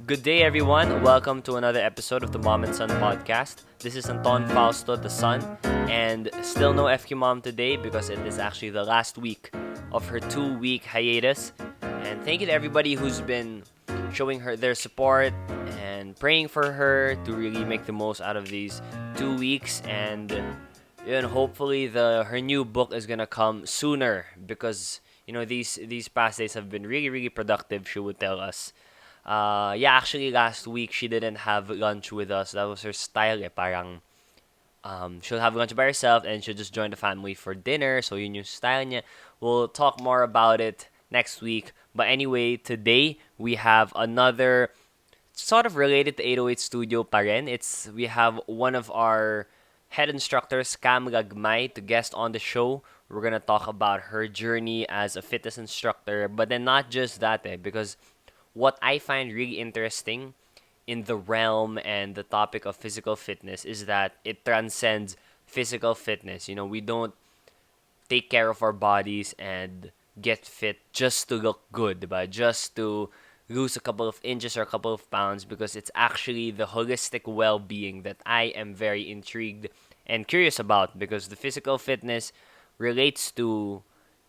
Good day, everyone. Welcome to another episode of the Mom and Son podcast. This is Anton Fausto, the son, and still no FQ mom today because it is actually the last week of her 2 week hiatus. And thank you to everybody who's been showing her their support and praying for her to really make the most out of these 2 weeks. And hopefully her new book is gonna come sooner because these past days have been really productive. She would tell us. Yeah, actually last week she didn't have lunch with us. That was her style eh. Parang she'll have lunch by herself and she'll just join the family for dinner. So yun yung style niya. We'll talk more about it next week. But anyway, today we have another sort of related to 808 Studio pa rin. We have one of our head instructors, Cam Lagmay, to guest on the show. We're gonna talk about her journey as a fitness instructor, but then not just that, because what I find really interesting in the realm and the topic of physical fitness is that it transcends physical fitness. We don't take care of our bodies and get fit just to look good, diba? Just to lose a couple of inches or a couple of pounds, because it's actually the holistic well-being that I am very intrigued and curious about, because the physical fitness relates to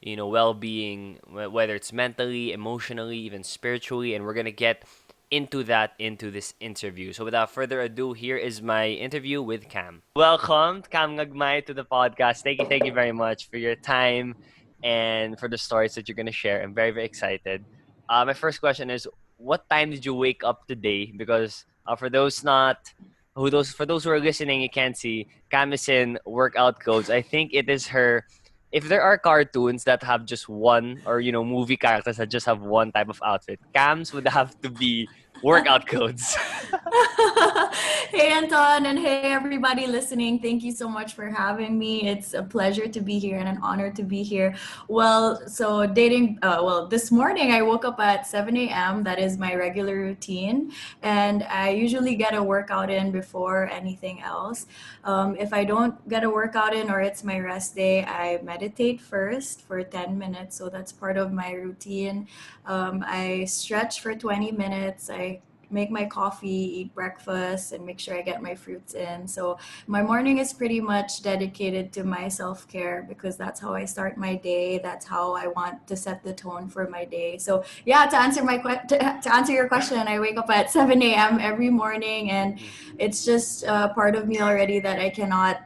well-being, whether it's mentally, emotionally, even spiritually, and we're going to get into that into this interview. So without further ado, here is my interview with Cam. Welcome, Cam Ngagmay, to the podcast. Thank you very much for your time and for the stories that you're gonna share. I'm very excited. My first question is, what time did you wake up today? Because for those who are listening, you can't see Cam is in workout clothes. I think it is her. If there are cartoons that have just one, or movie characters that just have one type of outfit, Cam's would have to be workout clothes. Hey Anton, and hey everybody listening. Thank you so much for having me. It's a pleasure to be here and an honor to be here. This morning I woke up at 7 a.m. That is my regular routine, and I usually get a workout in before anything else. If I don't get a workout in or it's my rest day, I meditate first for 10 minutes. So that's part of my routine. I stretch for 20 minutes. I make my coffee, eat breakfast, and make sure I get my fruits in. So my morning is pretty much dedicated to my self care because that's how I start my day. That's how I want to set the tone for my day. So yeah, to answer your question, I wake up at 7 a.m. every morning, and it's just part of me already that I cannot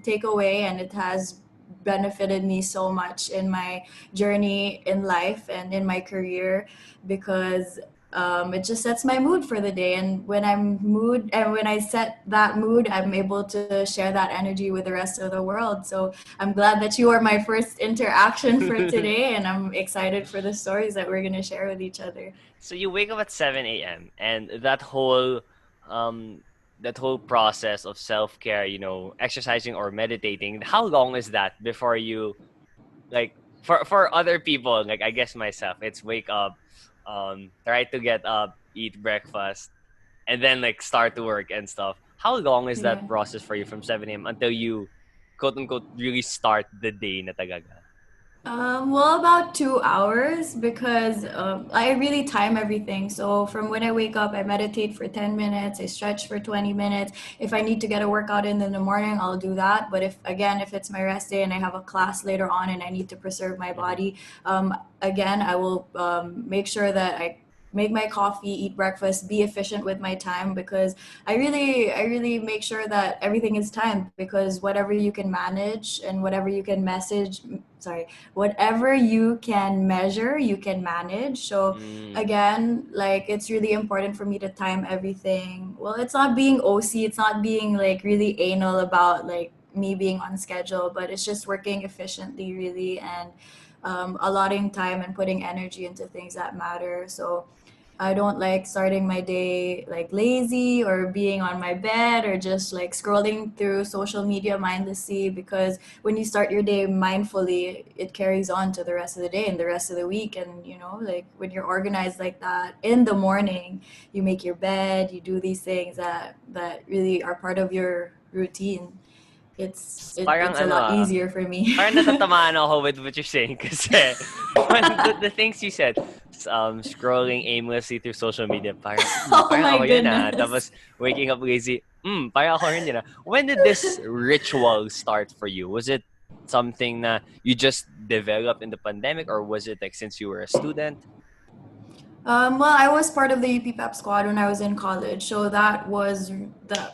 take away, and it has benefited me so much in my journey in life and in my career because it just sets my mood for the day. And when I set that mood, I'm able to share that energy with the rest of the world. So I'm glad that you are my first interaction for today, and I'm excited for the stories that we're gonna share with each other. So you wake up at 7 a.m. and um that whole process of self-care, exercising or meditating, how long is that before you, like, for other people, like I guess myself, it's wake up, try to get up, eat breakfast, and then like start to work and stuff. How long is Yeah. that process for you from 7 a.m. until you quote unquote really start the day na talaga? About 2 hours because I really time everything. So from when I wake up, I meditate for 10 minutes, I stretch for 20 minutes. If I need to get a workout in the morning, I'll do that. But if it's my rest day and I have a class later on and I need to preserve my Mm-hmm. body, again, I will make sure that I make my coffee, eat breakfast, be efficient with my time because I really make sure that everything is timed because whatever you can manage and whatever you can measure, you can manage. So Mm. again, like it's really important for me to time everything. Well, it's not being OC, it's not being like really anal about like me being on schedule, but it's just working efficiently really and allotting time and putting energy into things that matter. So I don't like starting my day like lazy or being on my bed or just like scrolling through social media mindlessly because when you start your day mindfully, it carries on to the rest of the day and the rest of the week. And like when you're organized like that in the morning, you make your bed, you do these things that really are part of your routine. Parang it's a ano lot easier for me. parang natatamaan ako with what you're saying kasi the things you said, scrolling aimlessly through social media, parang, Oh parang my ako yun ah. goodness. Tapos waking up lazy, parang ako rin yun ah. When did this ritual start for you? Was it something na you just developed in the pandemic, or was it like since you were a student? Well, I was part of the UP Pep Squad when I was in college, so that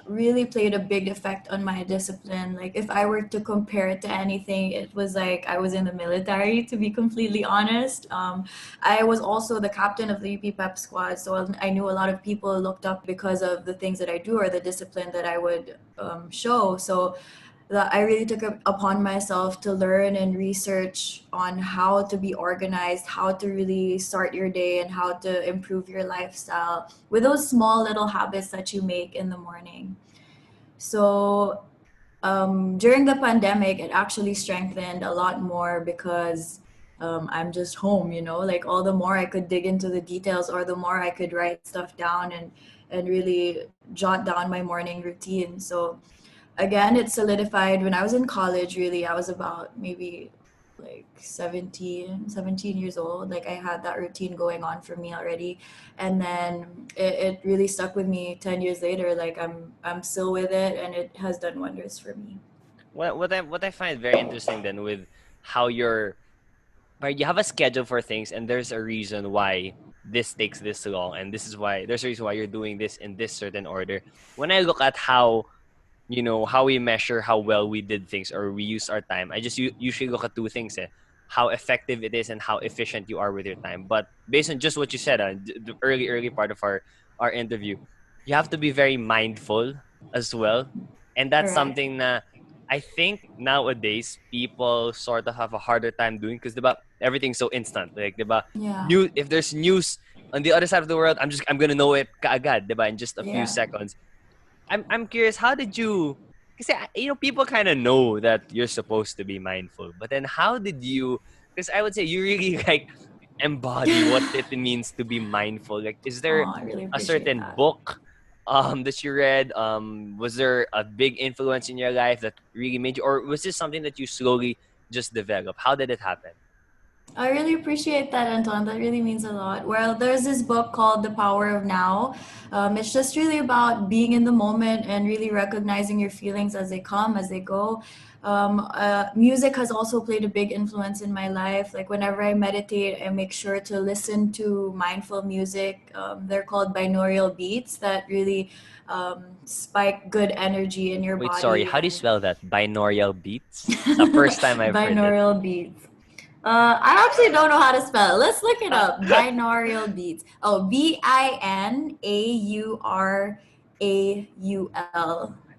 really played a big effect on my discipline. Like if I were to compare it to anything, it was like I was in the military, to be completely honest. I was also the captain of the UP Pep Squad, so I knew a lot of people looked up because of the things that I do or the discipline that I would show. So that I really took it upon myself to learn and research on how to be organized, how to really start your day, and how to improve your lifestyle with those small little habits that you make in the morning. So during the pandemic, it actually strengthened a lot more because I'm just home, like all the more I could dig into the details or the more I could write stuff down and really jot down my morning routine. So again, it solidified when I was in college, really. I was about maybe like 17 years old. Like I had that routine going on for me already. And then it really stuck with me 10 years later. Like I'm still with it and it has done wonders for me. What I find very interesting then with how you're, right, you have a schedule for things and there's a reason why this takes this long, and this is why there's a reason why you're doing this in this certain order. When I look at how, how we measure how well we did things or we use our time, I just usually look at two things, how effective it is and how efficient you are with your time. But based on just what you said, the early part of our interview, you have to be very mindful as well, and that's Correct. something that I think nowadays people sort of have a harder time doing because everything's so instant. Like, Yeah. if there's news on the other side of the world, I'm gonna know it kaagad, in just a few Yeah. seconds. I'm curious, how did you? Because people kind of know that you're supposed to be mindful, but then how did you? Because I would say you really like embody what it means to be mindful. Like, is there Oh, I really a appreciate certain that. book that you read? Was there a big influence in your life that really made you, or was this something that you slowly just developed? How did it happen? I really appreciate that, Anton. That really means a lot. Well, there's this book called The Power of Now. It's just really about being in the moment and really recognizing your feelings as they come, as they go. Music has also played a big influence in my life. Like whenever I meditate, I make sure to listen to mindful music. They're called binaural beats that really spike good energy in your Wait, sorry. body How do you and spell that? Binaural beats. It's the first time I've heard it. binaural beats. I actually don't know how to spell it. Let's look it up. Binaural beats. Oh, Binauraul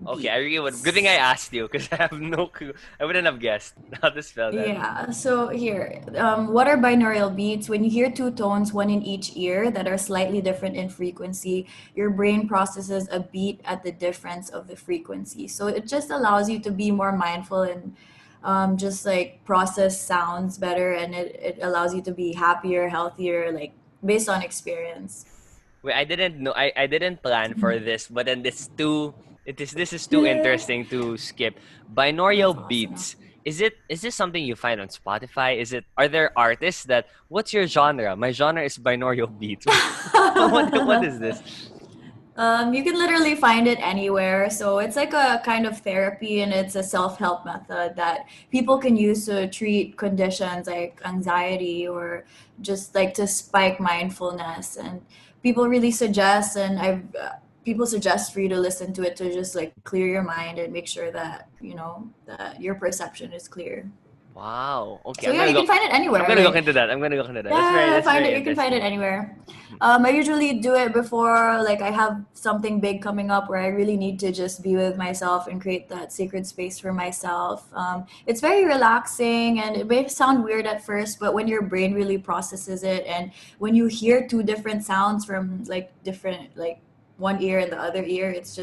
Okay, I really would. Good thing beats. I asked you because I have no clue. I wouldn't have guessed how to spell that. Yeah, so here, what are binaural beats? When you hear two tones, one in each ear, that are slightly different in frequency, your brain processes a beat at the difference of the frequency. So it just allows you to be more mindful and just like process sounds better, and it allows you to be happier, healthier, like based on experience. Wait, I didn't know. I didn't plan for this, but then this is too Yeah, interesting to skip. that's Binaural awesome. beats. Is this something you find on Spotify? Are there artists that, what's your genre? My genre is binaural beats. What is this? You can literally find it anywhere. So it's like a kind of therapy and it's a self help method that people can use to treat conditions like anxiety or just like to spike mindfulness. And people really suggest, and people suggest for you to listen to it to just like clear your mind and make sure that, that your perception is clear. Wow. Okay, So yeah, you can find it I'm anywhere. gonna look Like into that. I'm gonna look into that. yeah, That's find very it. You can find it interesting. anywhere. I usually do it before, like, I have something big coming up where I really need to just be with myself and create that sacred space for myself. It's very relaxing and it may sound weird at first, but when your brain really processes it and when you hear two different sounds from like different, like one ear and the other ear, it's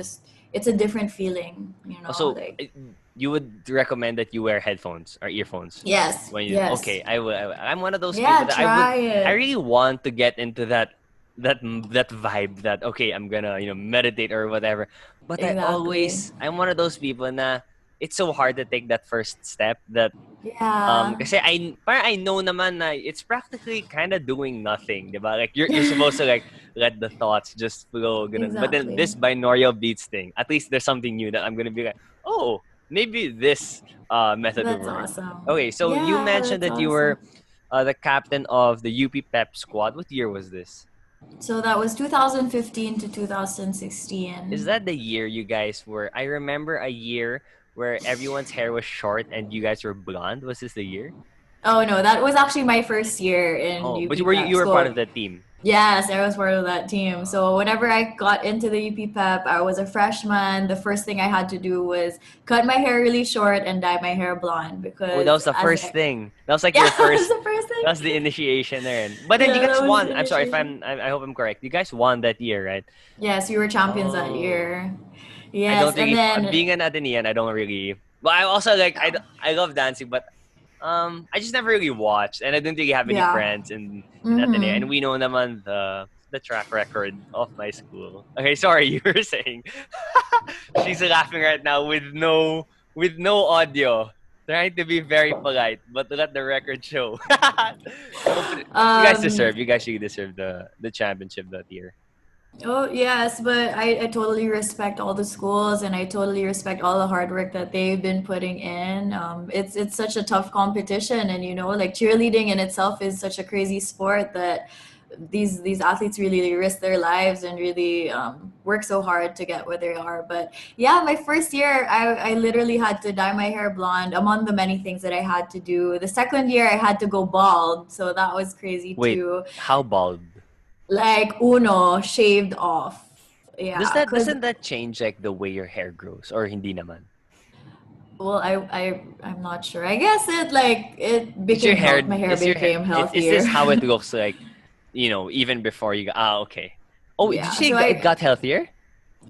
a different feeling, Also, like, you would recommend that you wear headphones or earphones yes, when you. yes. Okay, I will. I'm one of those people Yeah, that try I it. really want to get into that vibe that, okay, I'm gonna meditate or whatever. But Exactly. I'm one of those people na it's so hard to take that first step that Yeah. kasi parang I know naman na it's practically kind of doing nothing, 'di ba? Like you're supposed to like let the thoughts just flow, ganun. But then Exactly. this binaural beats thing, at least there's something new that I'm gonna be like, oh, maybe this method will That's work. awesome. Okay, so you Yeah, mentioned that's that you awesome. were the captain of the UP Pep Squad. What year was this? So that was 2015 to Is 2016. that the year you guys were? I remember a year where everyone's hair was short and you guys were blonde. Was this the year? Oh no, that was actually my first year in Oh, but UP you Pep were part School. of the team. Yes, I was part of that team. Uh, So whenever I got into the UP Pep, I was a freshman. The first thing I had to do was cut my hair really short and dye my hair blonde oh, that because was the as first I, thing. That was like yeah, your that was first. the first That was thing. the initiation there. But then you Yeah, guys that was won. the I'm sorry if initiation. I hope I'm correct. You guys won that year, right? Yes, we were champions that Oh, year. I don't Yes, and really then being an Atenean. I don't really. But I also like I love dancing, but I just never really watched, and I didn't really have any yeah. friends in Ateneo, and Mm-hmm. we know naman the track record of my school. Okay, sorry, you were saying. She's laughing right now with no audio, trying to be very polite, but let the record show. No, but you guys Um, deserve. You guys really deserve the championship that year. Oh, yes, but I totally respect all the schools and I totally respect all the hard work that they've been putting in. It's such a tough competition and like cheerleading in itself is such a crazy sport that these athletes really risk their lives and really work so hard to get where they are. But yeah, my first year, I literally had to dye my hair blonde among the many things that I had to do. The second year, I had to go bald, so that was crazy Wait, too. how bald? Like uno shaved off. Yeah, cause Doesn't that change like the way your hair grows, or hindi naman? well, I'm not sure. I guess it Is your became hair health. My hair is your hair became is healthier. this how it looks like, even before you okay. Oh, did you Yeah, say so it got healthier?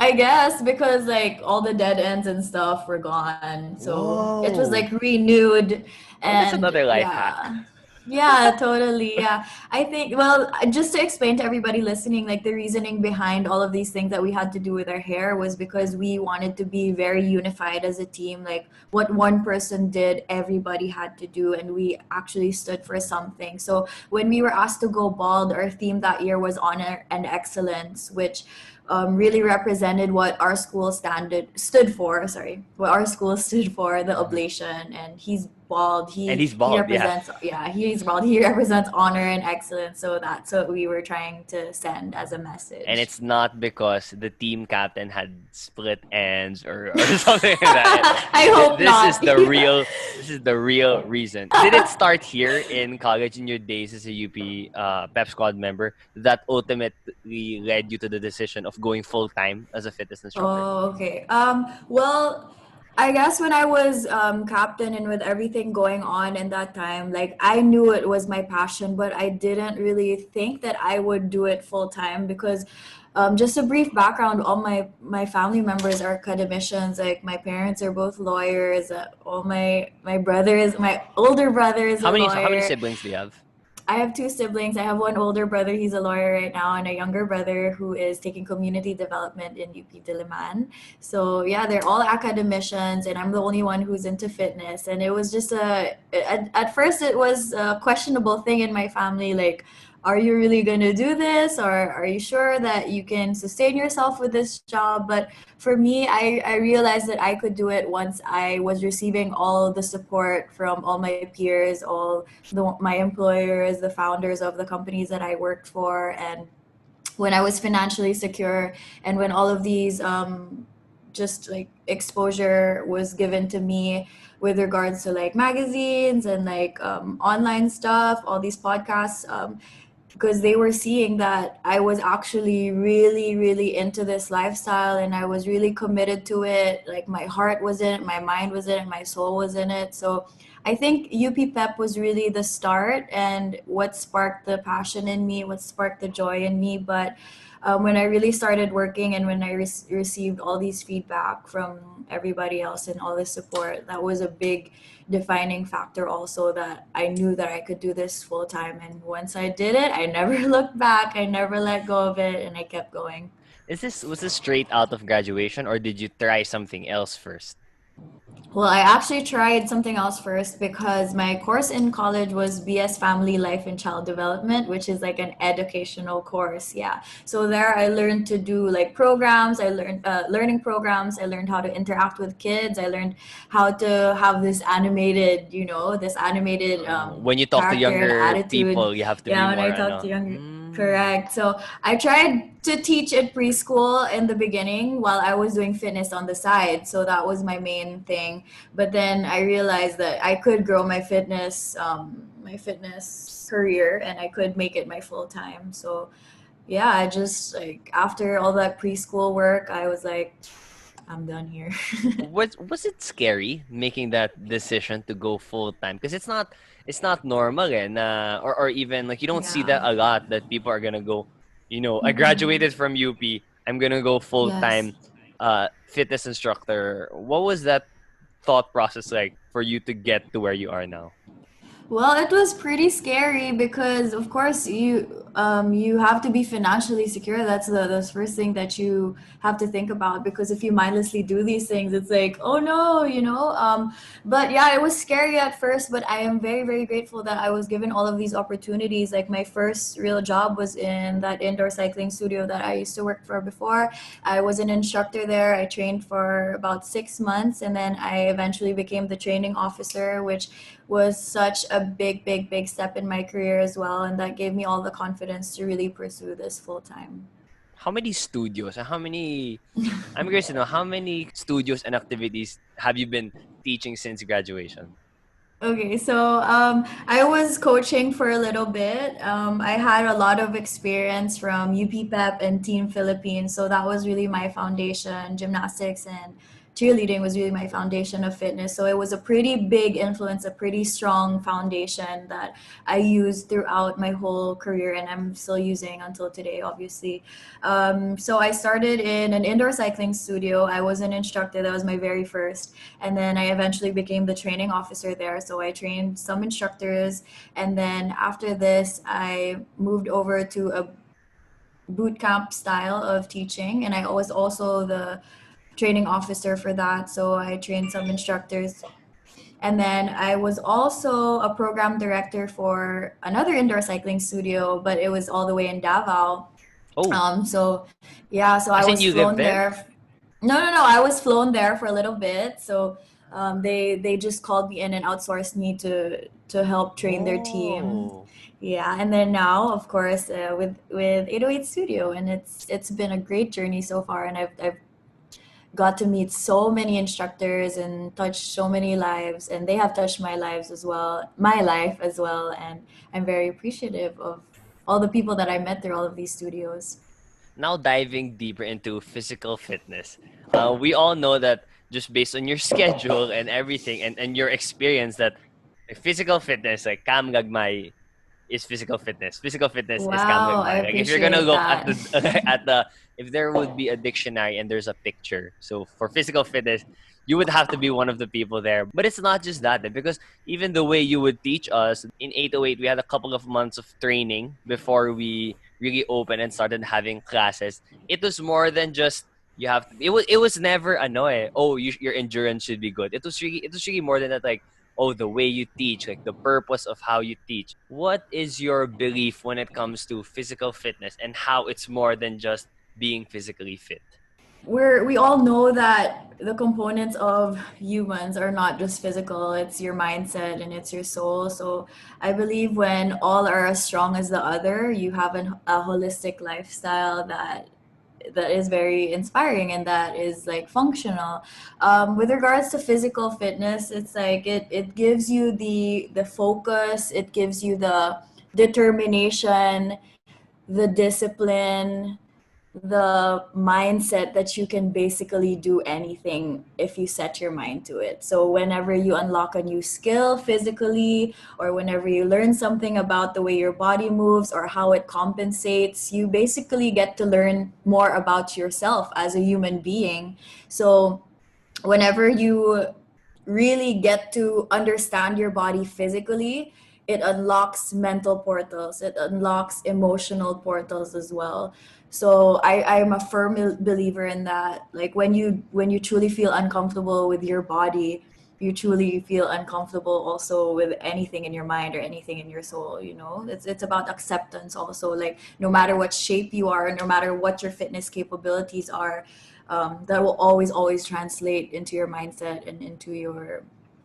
I guess because like all the dead ends and stuff were gone. So it was Whoa. like renewed Oh, that's and another life hack. yeah. Yeah, totally. Yeah. I think, well, just to explain to everybody listening, like the reasoning behind all of these things that we had to do with our hair was because we wanted to be very unified as a team. Like what one person did, everybody had to do, and we actually stood for something. So when we were asked to go bald, our theme that year was honor and excellence, which really represented what our school standard stood for. Sorry, what our school stood for, the Mhm. oblation. And he's bald. And he's He bald, yeah. represents, yeah, he's bald. He represents honor and excellence. So that's what we were trying to send as a And message. it's not because the team captain had split ends or something like that. I hope This is not. the real reason. Did it start here in college in your days as a UP Pep Squad member that ultimately led you to the decision of going full time as a fitness instructor? Oh, okay. Well, I guess when I was captain and with everything going on in that time, like I knew it was my passion, but I didn't really think that I would do it full time because just a brief background, all my family members are academicians. Like my parents are both lawyers. All my brothers, my older brother is a How many lawyer. siblings do you have? I have two siblings. I have one older brother, he's a lawyer right now, and a younger brother who is taking community development in UP Diliman. So yeah, they're all academicians, and I'm the only one who's into fitness. And it was just at first it was a questionable thing in my family, like, are you really gonna do this, or are you sure that you can sustain yourself with this job? But for me, I realized that I could do it once I was receiving all the support from all my peers, all my employers, the founders of the companies that I worked for, and when I was financially secure, and when all of these just like exposure was given to me with regards to like magazines and like online stuff, all these podcasts. Because they were seeing that I was actually really, really into this lifestyle and I was really committed to it. Like my heart was in it, my mind was in it, my soul was in it. So I think UP Pep was really the start and what sparked the passion in me, what sparked the joy in me. But when I really started working and when I received all these feedback from everybody else and all this support, that was a big defining factor also that I knew that I could do this full time. And once I did it, I never looked back. I never let go of it and I kept going. Was this straight out of graduation or did you try something else first? Well, I actually tried something else first because my course in college was BS Family Life and Child Development, which is like an educational course. Yeah. So there I learned to do like programs, I learned learning programs, I learned how to interact with kids, I learned how to have this animated, this animated When you talk to character and younger attitude. people, you have to be Yeah, when I more talk to ano. younger. Mm. Correct. So I tried to teach at preschool in the beginning while I was doing fitness on the side. So that was my main thing. But then I realized that I could grow my fitness career, and I could make it my full time. So yeah, I just like after all that preschool work, I was like, I'm done here. Was it scary making that decision to go full time? Because it's not normal and or even like you don't see Yeah. that a lot that people are gonna go, I Mm-mm. graduated from UP, I'm gonna go full Yes. time fitness instructor. What was that thought process like for you to get to where you are now? Well, it was pretty scary because, of course, you have to be financially secure. That's the first thing that you have to think about. Because if you mindlessly do these things, it's like, oh no, you know. But yeah, it was scary at first. But I am very very grateful that I was given all of these opportunities. Like my first real job was in that indoor cycling studio that I used to work for before. I was an instructor there. I trained for about 6 months, and then I eventually became the training officer, which was such a big, big, big step in my career as well. And that gave me all the confidence to really pursue this full time. How many studios and how many I'm curious to know how many studios and activities have you been teaching since graduation? Okay, so I was coaching for a little bit. I had a lot of experience from UP Pep and Team Philippines, so that was really my foundation. Gymnastics and cheerleading was really my foundation of fitness. So it was a pretty big influence, a pretty strong foundation that I used throughout my whole career, and I'm still using until today, obviously. So I started in an indoor cycling studio. I was an instructor, that was my very first. And then I eventually became the training officer there. So I trained some instructors. And then after this, I moved over to a boot camp style of teaching. And I was also the training officer for that. So I trained some instructors. And then I was also a program director for another indoor cycling studio, but it was all the way in Davao. Oh, So yeah, so I as in was you live flown there? there. No, no, no. I was flown there for a little bit. So they just called me in and outsourced me to help train their team. Oh. Yeah, and then now, of course, with 808 Studio, and it's been a great journey so far, and I've got to meet so many instructors and touch so many lives, and they have touched my life as well, and I'm very appreciative of all the people that I met through all of these studios. Now diving deeper into physical fitness. We all know that just based on your schedule and everything and your experience that physical fitness, like Kam Gagmay, is physical fitness. Physical fitness is Kam Wow, I Gagmay. Like if you're gonna appreciate look at that. the at the if there would be a dictionary and there's a picture. So for physical fitness, you would have to be one of the people there. But it's not just that, because even the way you would teach us in 808, we had a couple of months of training before we really opened and started having classes. It was more than just you have to. It was never annoying. Oh, your endurance should be good. It was really more than that. Like, oh, the way you teach, like the purpose of how you teach. What is your belief when it comes to physical fitness and how it's more than just being physically fit? We all know that the components of humans are not just physical, it's your mindset and it's your soul. So I believe when all are as strong as the other, you have a holistic lifestyle that is very inspiring and that is like functional. With regards to physical fitness, it's like it gives you the focus, it gives you the determination, the discipline, the mindset that you can basically do anything if you set your mind to it. So whenever you unlock a new skill physically, or whenever you learn something about the way your body moves or how it compensates, you basically get to learn more about yourself as a human being. So whenever you really get to understand your body physically, it unlocks mental portals, it unlocks emotional portals as well. So I'm a firm believer in that. Like when you truly feel uncomfortable with your body, you truly feel uncomfortable also with anything in your mind or anything in your soul, you know. It's about acceptance also. Like no matter what shape you are, no matter what your fitness capabilities are, that will always translate into your mindset and into your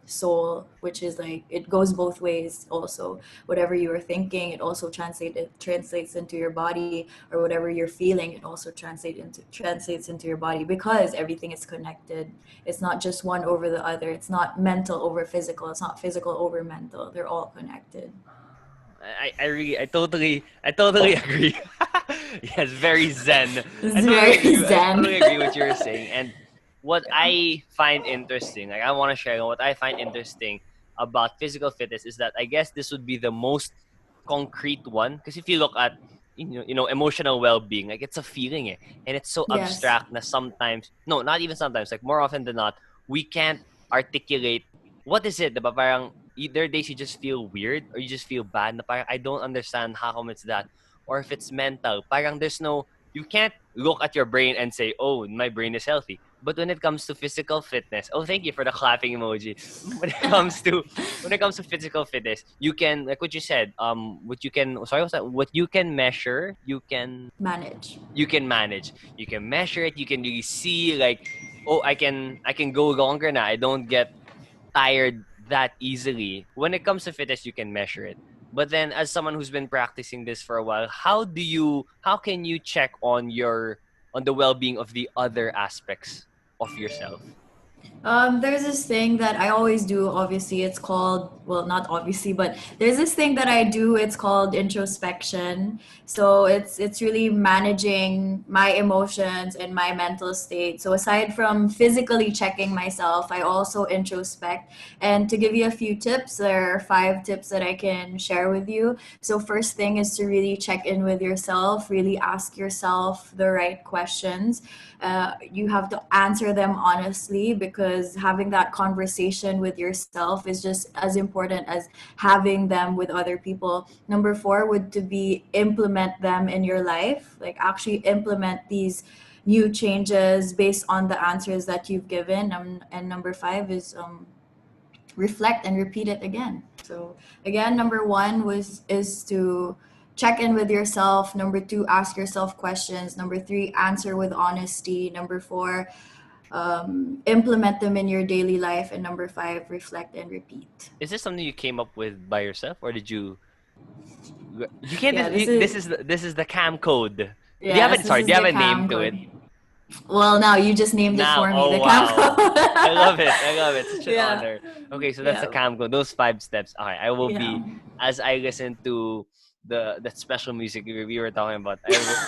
soul, which is like it goes both ways also. Whatever you are thinking, it also translates into your body, or whatever you're feeling, it also translates into your body, because everything is connected. It's not just one over the other. It's not mental over physical. It's not physical over mental. They're all connected. I totally agree. Yes, very zen. It's very I zen. totally agree with what you're saying. And what Yeah. I find interesting, like I want to share what I find interesting about physical fitness is that I guess this would be the most concrete one, because if you look at emotional well-being, like it's a feeling, and it's so Yes. abstract that sometimes, no, not even sometimes, like more often than not, we can't articulate what is it, diba? Parang there are days you just feel weird or you just feel bad na parang I don't understand how come it's that, or if it's mental, parang there's no, you can't look at your brain and say, oh, my brain is healthy. But when it comes to physical fitness, oh, thank you for the clapping emoji. When it comes to physical fitness, you can, like what you said, what you can, sorry, what's that, what you can measure, Manage. you can manage, you can measure it, you can really see, like, oh, I can go longer now, I don't get tired that easily. When it comes to fitness, you can measure it. But then as someone who's been practicing this for a while, how can you check on the well-being of the other aspects of yourself? There's this thing that I always do. Obviously, it's called, well, not obviously, but there's this thing that I do. It's called introspection. So it's really managing my emotions and my mental state. So aside from physically checking myself, I also introspect. And to give you a few tips, there are 5 tips that I can share with you. So first thing is to really check in with yourself. Really ask yourself the right questions. You have to answer them honestly, because having that conversation with yourself is just as important as having them with other people. Number 4 would to be implement them in your life, like actually implement these new changes based on the answers that you've given. And number 5 is reflect and repeat it again. So again, number 1 was is to check in with yourself. Number 2, ask yourself questions. Number 3, answer with honesty. Number 4, implement them in your daily life. And number 5, reflect and repeat. Is this something you came up with by yourself, or did you can't Yeah, this this is is this is the cam code. Do you have yes, it? this Sorry, do is you have the a name cam to it? code. Well, now you just named it Now, for me, oh the cam wow, I code. love it. I love it. Such an Yeah, honor. Okay, so that's the yeah, cam code. Those 5 steps. All right, I will yeah. be, as I listen to the special music we were talking about. I will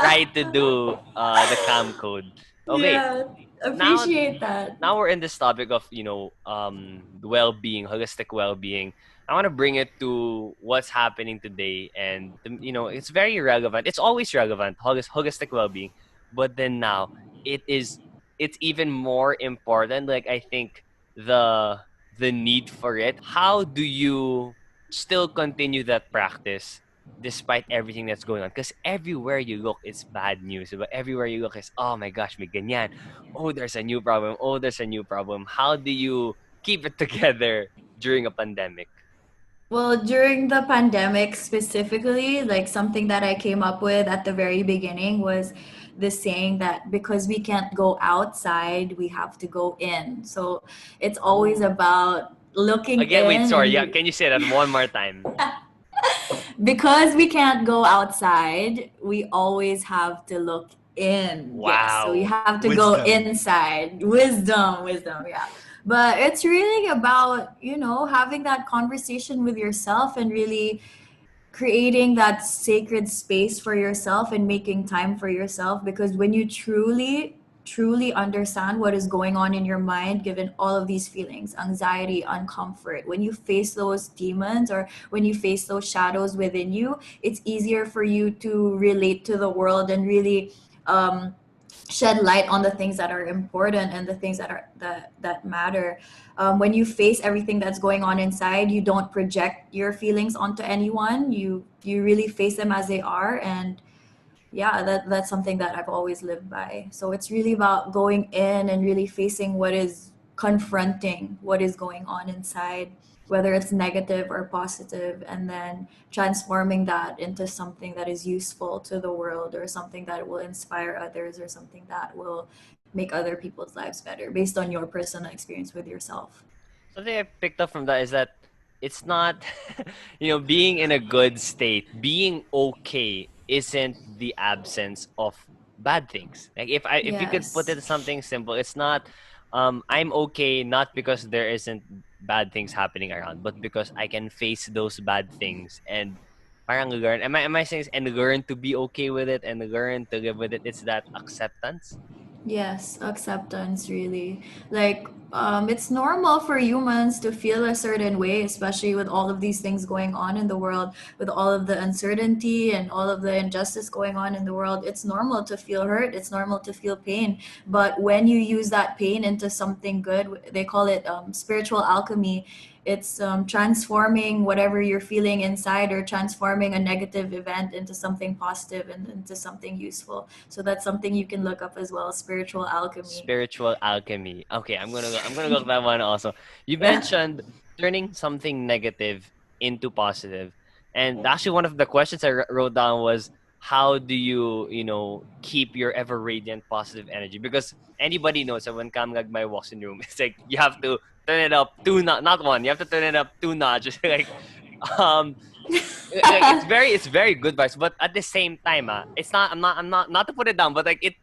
try to do the cam code. Okay, Yeah, now appreciate that. now we're in this topic of well-being, holistic well-being. I want to bring it to what's happening today, and it's very relevant. It's always relevant, holistic well-being, but then now it is it's even more important. Like I think the the need for it. How do you still continue that practice despite everything that's going on? Because everywhere you look, it's bad news. But everywhere you look, is oh my gosh, may ganyan, oh, there's a new problem. Oh, there's a new problem. How do you keep it together during a pandemic? Well, during the pandemic specifically, like something that I came up with at the very beginning was the saying that because we can't go outside, we have to go in. So it's always Ooh. about looking Again, wait, in sorry. and Yeah, can you say that one more time? because we can't go outside, we always have to look in. Yes, so you Wow. have to go Wisdom. inside. Wisdom, yeah. But it's really about, having that conversation with yourself and really creating that sacred space for yourself and making time for yourself, because when you truly understand what is going on in your mind, given all of these feelings, anxiety, uncomfort, when you face those demons or when you face those shadows within you, it's easier for you to relate to the world and really um, shed light on the things that are important and the things that matter. When you face everything that's going on inside, you don't project your feelings onto anyone. You really face them as they are, and yeah, that's something that I've always lived by. So it's really about going in and really facing what is confronting what is going on inside, whether it's negative or positive, and then transforming that into something that is useful to the world, or something that will inspire others, or something that will make other people's lives better based on your personal experience with yourself. Something I picked up from that is that it's not, being in a good state, being okay isn't the absence of bad things. Like if you could put Yes. it as something simple, it's not I'm okay not because there isn't bad things happening around, but because I can face those bad things and parang learn. Am I saying and learn to be okay with it and learn to live with it? It's that acceptance. Yes, acceptance really. Like, it's normal for humans to feel a certain way, especially with all of these things going on in the world, with all of the uncertainty and all of the injustice going on in the world. It's normal to feel hurt, it's normal to feel pain. But when you use that pain into something good, they call it spiritual alchemy. It's transforming whatever you're feeling inside, or transforming a negative event into something positive and into something useful. So that's something you can look up as well, spiritual alchemy. Spiritual alchemy. Okay, I'm gonna look that one also. You Yeah. mentioned turning something negative into positive, and actually one of the questions I wrote down was how do you keep your ever radiant positive energy? Because anybody knows that when Cam Lagmay walks in the room, it's like you have to turn it up two not one. You have to turn it up two notches. Like um like it's very good vibes, but at the same time, it's not. I'm not to put it down, but like it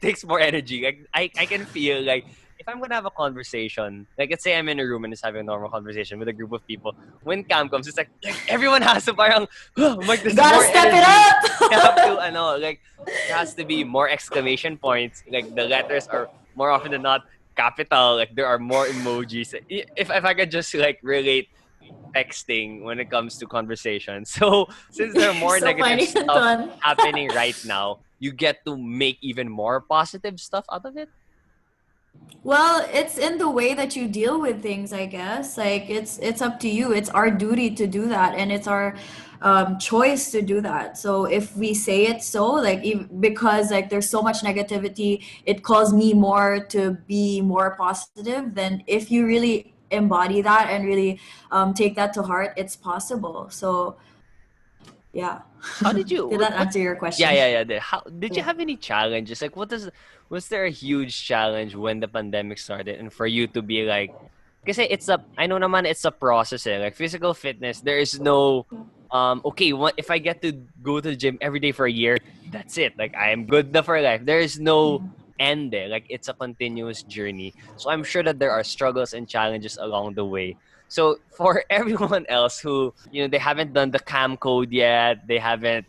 takes more energy. Like I can feel like if I'm gonna have a conversation, like let's say I'm in a room and just having a normal conversation with a group of people. When Cam comes, it's like everyone has to parang, I'm like there's Gotta more step it energy. You have to, up. I know, like there has to be more exclamation points. Like the letters are more often than not capital. Like there are more emojis. If I could just like relate texting when it comes to conversation. So since there are You're more so negative funny, stuff Anton. happening right now, you get to make even more positive stuff out of it. Well, it's in the way that you deal with things, I guess. Like it's up to you. It's our duty to do that, and it's our choice to do that. So if we say it so, like because like there's so much negativity, it calls me more to be more positive. Then if you really embody that and really take that to heart, it's possible. So yeah, How did you did that what answer your yeah, question? yeah, yeah. How did you Yeah. have any challenges? Like was there a huge challenge when the pandemic started and for you to be like kasi I know naman it's a process like physical fitness there is no okay what if I get to go to the gym every day for a year that's it like I am good na for life there is no end there like it's a continuous journey so I'm sure that there are struggles and challenges along the way so for everyone else who they haven't done the cam code yet, they haven't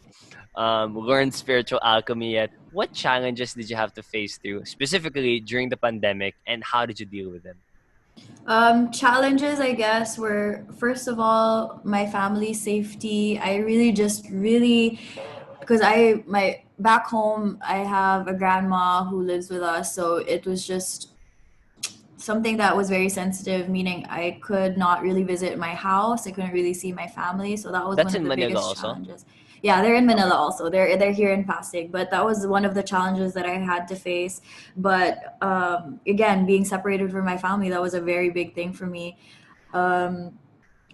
learned spiritual alchemy yet, what challenges did you have to face through specifically during the pandemic, and how did you deal with them? Challenges, I guess, were first of all my family safety. I really just really because my back home I have a grandma who lives with us, so it was just something that was very sensitive, meaning I could not really visit my house. I couldn't really see my family. So that was That's one of in the Manila biggest also. challenges. Yeah, they're in Manila Okay. also. They're here in Pasig, but that was one of the challenges that I had to face. But again, being separated from my family, that was a very big thing for me. Um,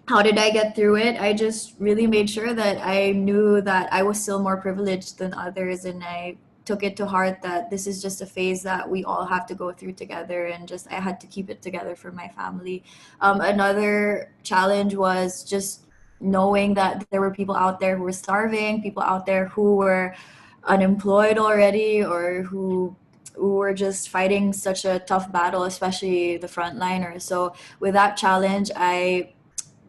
how did I get through it? I just really made sure that I knew that I was still more privileged than others, and I took it to heart that this is just a phase that we all have to go through together, and just I had to keep it together for my family. Another challenge was just knowing that there were people out there who were starving, people out there who were unemployed already, or who were just fighting such a tough battle, especially the frontliners. So with that challenge, I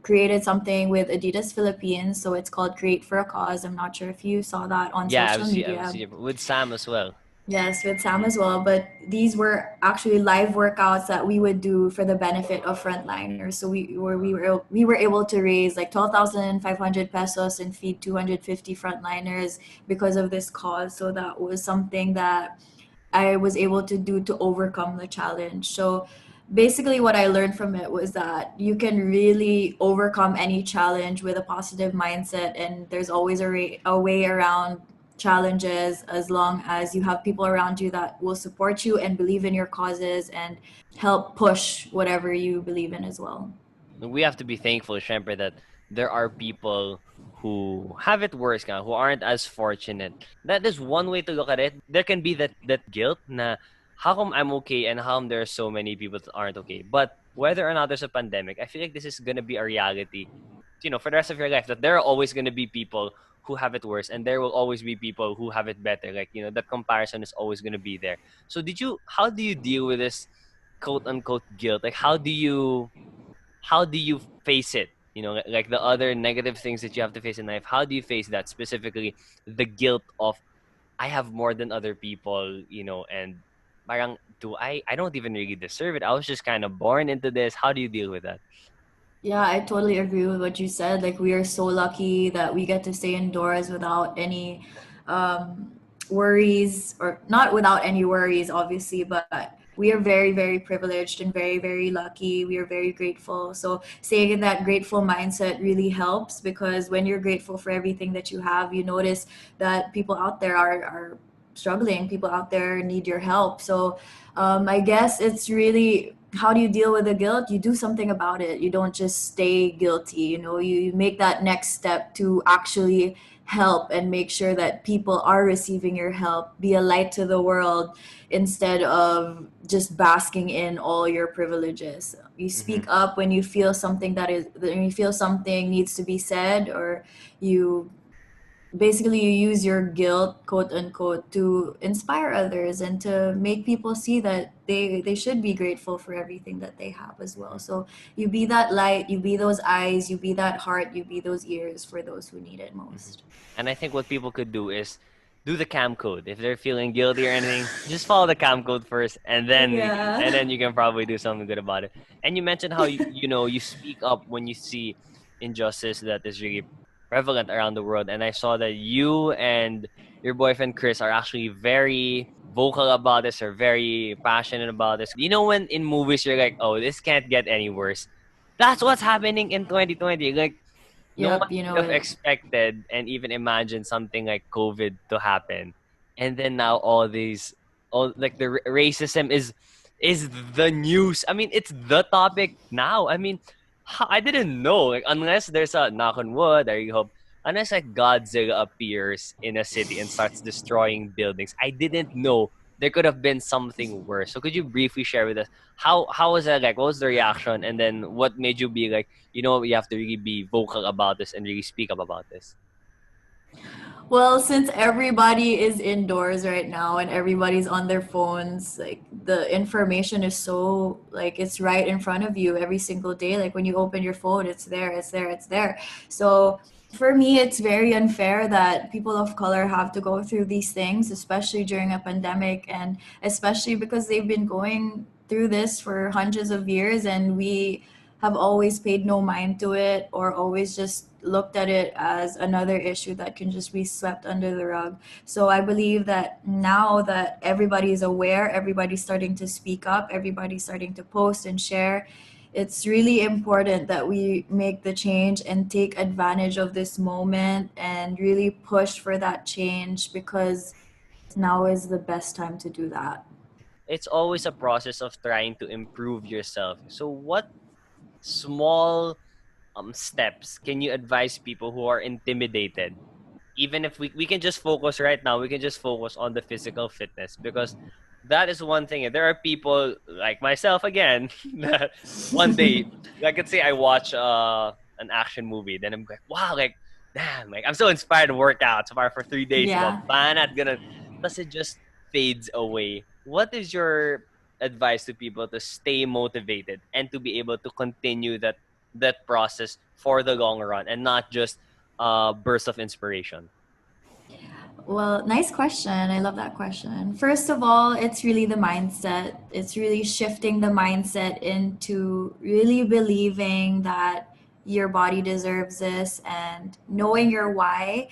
created something with Adidas Philippines. So it's called Create for a Cause. I'm not sure if you saw that on Yeah, social I've media. seen it with Sam as well. Yes, with Sam as well. But these were actually live workouts that we would do for the benefit of frontliners. So we were able to raise like 12,500 pesos and feed 250 frontliners because of this cause. So that was something that I was able to do to overcome the challenge. So basically, what I learned from it was that you can really overcome any challenge with a positive mindset, and there's always a way around challenges, as long as you have people around you that will support you and believe in your causes and help push whatever you believe in as well. We have to be thankful, syempre, that there are people who have it worse, who aren't as fortunate. That is one way to look at it. There can be that guilt na how come I'm okay and how come there are so many people that aren't okay. But whether or not there's a pandemic, I feel like this is gonna be a reality, for the rest of your life, that there are always gonna be people who have it worse and there will always be people who have it better. Like, that comparison is always gonna be there. So how do you deal with this quote unquote guilt? Like, how do you face it? Like the other negative things that you have to face in life. How do you face that, specifically the guilt of I have more than other people, and parang do I don't even really deserve it. I was just kind of born into this. How do you deal with that? Yeah, I totally agree with what you said. Like, we are so lucky that we get to stay indoors without any um, worries, or not without any worries, obviously, but we are very, very privileged and very, very lucky. We are very grateful. So, staying in that grateful mindset really helps, because when you're grateful for everything that you have, you notice that people out there are struggling, people out there need your help. So, I guess it's really, how do you deal with the guilt? You do something about it. You don't just stay guilty. You make that next step to actually help and make sure that people are receiving your help. Be a light to the world instead of just basking in all your privileges. You speak Mm-hmm. up when you feel something, when you feel something needs to be said, or you basically you use your guilt, quote unquote, to inspire others and to make people see that they should be grateful for everything that they have as well. So you be that light, you be those eyes, you be that heart, you be those ears for those who need it Mhm. most. And I think what people could do is do the cam code. If they're feeling guilty or anything, just follow the cam code first, and then Yeah. you can probably do something good about it. And you mentioned how you speak up when you see injustice that is really prevalent around the world. And I saw that you and your boyfriend Chris are actually very vocal about this, or very passionate about this. When in movies you're like, oh, this can't get any worse. That's what's happening in 2020. Like, no one Yep, you could know have it. expected and even imagined something like COVID to happen. And then now all like the racism is the news. I mean, it's the topic now. I mean, I didn't know. Like, unless there's a knock on wood, I hope, unless like Godzilla appears in a city and starts destroying buildings, I didn't know there could have been something worse. So could you briefly share with us how was that like? What was the reaction? And then what made you be like, you have to really be vocal about this and really speak up about this? Well, since everybody is indoors right now and everybody's on their phones, like, the information is so, like, it's right in front of you every single day. Like, when you open your phone, it's there, it's there, it's there. So for me, it's very unfair that people of color have to go through these things, especially during a pandemic, and especially because they've been going through this for hundreds of years, and we have always paid no mind to it, or always just looked at it as another issue that can just be swept under the rug. So I believe that now that everybody is aware, everybody's starting to speak up, everybody's starting to post and share, it's really important that we make the change and take advantage of this moment and really push for that change, because now is the best time to do that. It's always a process of trying to improve yourself. So what small steps can you advise people who are intimidated? Even if we can just focus right now, we can just focus on the physical fitness, because that is one thing. There are people like myself again that one day, like, let's say I watch an action movie, then I'm like, wow, like, damn, like, I'm so inspired to work out so far for 3 days, but Yeah. banat gonna, plus it just fades away. What is your advice to people to stay motivated and to be able to continue that process for the long run, and not just burst of inspiration? Well, nice question. I love that question. First of all, it's really the mindset. It's really shifting the mindset into really believing that your body deserves this, and knowing your why,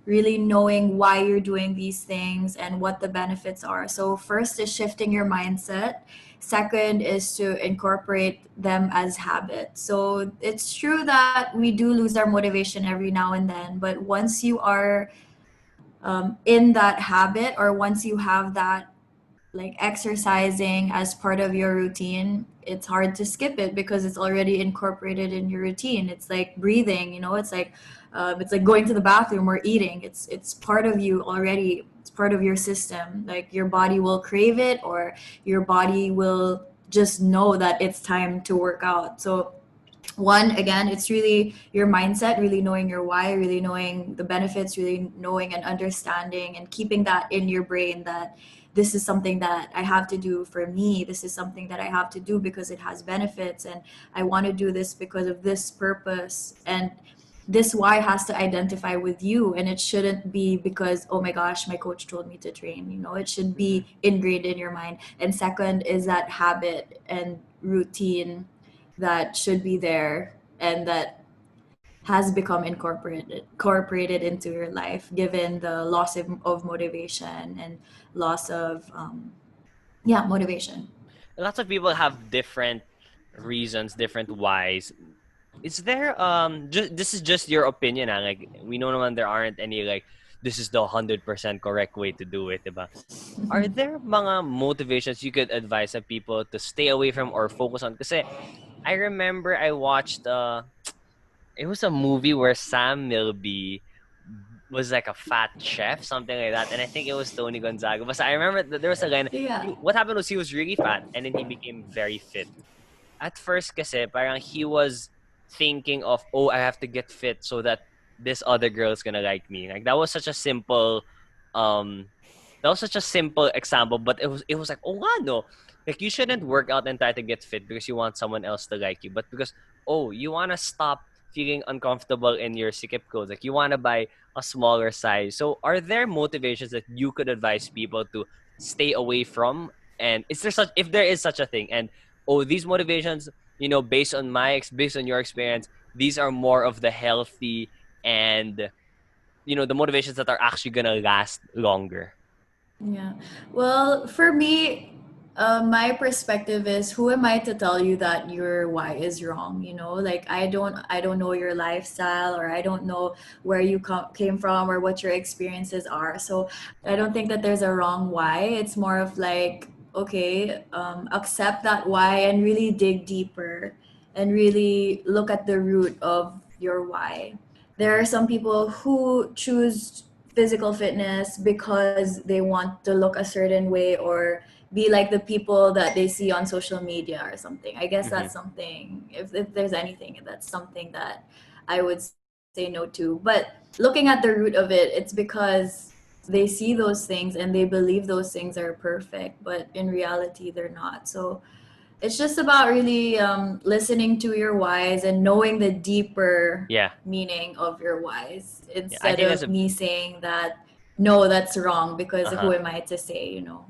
really knowing why you're doing these things and what the benefits are. So, first is shifting your mindset. Second is to incorporate them as habits. So, it's true that we do lose our motivation every now and then, but once you are in that habit, or once you have that like exercising as part of your routine, it's hard to skip it because it's already incorporated in your routine. It's like breathing, you know, it's like going to the bathroom or eating. It's part of you already. It's part of your system. Like your body will crave it, or your body will just know that it's time to work out. So one, again, it's really your mindset, really knowing your why, really knowing the benefits, really knowing and understanding and keeping that in your brain, that this is something that I have to do for me, this is something that I have to do because it has benefits, and I want to do this because of this purpose. And this why has to identify with you, and it shouldn't be because, oh my gosh, my coach told me to train. You know, it should Mhm. be ingrained in your mind. And second is that habit and routine that should be there, and that has become incorporated into your life, given the loss of motivation and loss of yeah, motivation. Lots of people have different reasons, different whys. Is there just this is just your opinion, like we know naman there aren't any like this is the 100% correct way to do it, diba? Are there mga motivations you could advise of people to stay away from or focus on? Kasi I remember I watched it was a movie where Sam Milby was like a fat chef, something like that, and I think it was Tony Gonzaga. But I remember that there was a line. Yeah. What happened was he was really fat, and then he became very fit. At first, kasi parang he was thinking of, oh, I have to get fit so that this other girl's gonna like me. Like that was such a simple, um, that was such a simple example, but it was like, oh, nga, no, like you shouldn't work out and try to get fit because you want someone else to like you, but because oh, you wanna stop feeling uncomfortable in your sikip clothes, like you wanna buy a smaller size. So, are there motivations that you could advise people to stay away from? And is there such if there is such a thing? And oh, these motivations, based on your experience, these are more of the healthy and the motivations that are actually gonna last longer. Yeah. Well, for me, my perspective is, who am I to tell you that your why is wrong? You know, like I don't know your lifestyle, or I don't know where you came from, or what your experiences are. So I don't think that there's a wrong why. It's more of like, okay, accept that why and really dig deeper, and really look at the root of your why. There are Mm-hmm. some people who choose physical fitness because they want to look a certain way, or be like the people that they see on social media or something. I guess Mm-hmm. that's something, if there's anything, that's something that I would say no to. But looking at the root of it, it's because they see those things and they believe those things are perfect, but in reality, they're not. So it's just about really listening to your whys and knowing the deeper Yeah, meaning of your whys, yeah. I instead think that's of a me saying that no, that's wrong, because uh-huh. who am I to say, you know?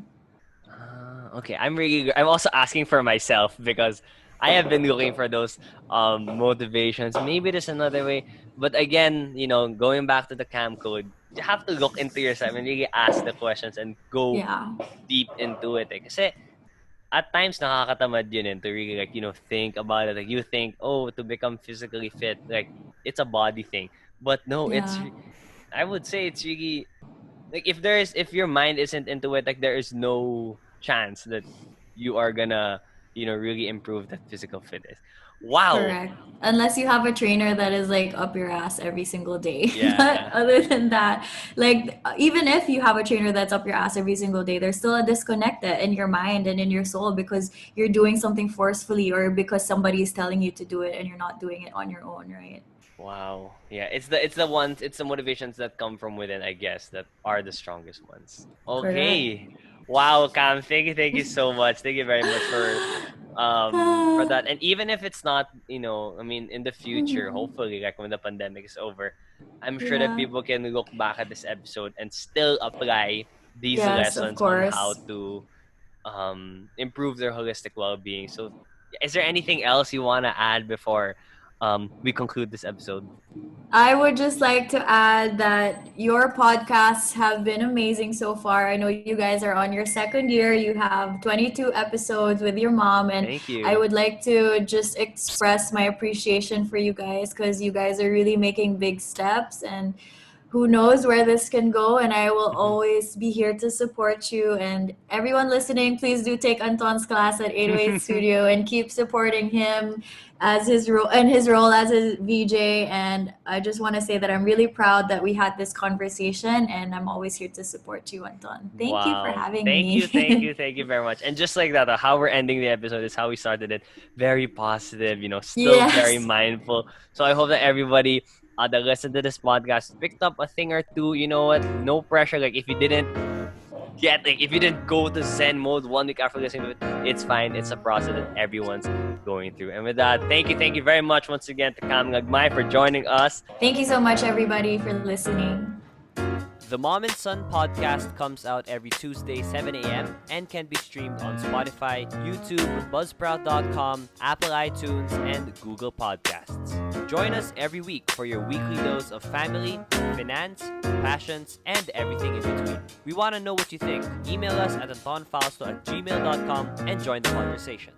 Okay, I'm also asking for myself because I have been looking for those motivations. Maybe there's another way, but again, going back to the camp code, you have to look into yourself and really ask the questions and go Yeah, deep into it. Kasi at times nakakatamad yun to really like think about it. Like you think, oh, to become physically fit, like it's a body thing, but no, yeah, I would say it's really like if your mind isn't into it, like there is no chance that you are gonna really improve that physical fitness. Wow. correct. Unless you have a trainer that is like up your ass every single day. But Yeah. other than that, like even if you have a trainer that's up your ass every single day, there's still a disconnect in your mind and in your soul, because you're doing something forcefully, or because somebody is telling you to do it and you're not doing it on your own, right? Wow. Yeah, it's the motivations that come from within, I guess, that are the strongest ones. Correct. Okay. Wow, Cam, thank you so much. Thank you very much for that. And even if it's not, I mean, in the future, Mhm. hopefully, like when the pandemic is over, I'm sure that Yeah. people can look back at this episode and still apply these Yes, of lessons on how course. to improve their holistic well-being. So, is there anything else you want to add before we conclude this episode? I would just like to add that your podcasts have been amazing so far. I know you guys are on your second year. You have 22 episodes with your mom, and Thank I you. would like to just express my appreciation for you guys, because you guys are really making big steps, and who knows where this can go, and I will always be here to support you. And everyone listening, please do take Anton's class at 808 Studio and keep supporting him as his role as a VJ. And I just want to say that I'm really proud that we had this conversation, and I'm always here to support you, Anton. Thank you for Wow. having Thank you, me. thank you very much. And just like that, how we're ending the episode is how we started it. Very positive, still very Yes. mindful. So I hope that everybody that listened to this podcast picked up a thing or two. You know what? No pressure. Like if you didn't go to Zen mode 1 week after listening to it, it's fine. It's a process that everyone's going through. And with that, thank you very much once again to Lagmay for joining us. Thank you so much, everybody, for listening. The Mom and Son podcast comes out every Tuesday, 7 a.m. and can be streamed on Spotify, YouTube, Buzzsprout.com, Apple iTunes, and Google Podcasts. Join us every week for your weekly dose of family, finance, passions, and everything in between. We want to know what you think. Email us at antonfausto@gmail.com and join the conversation.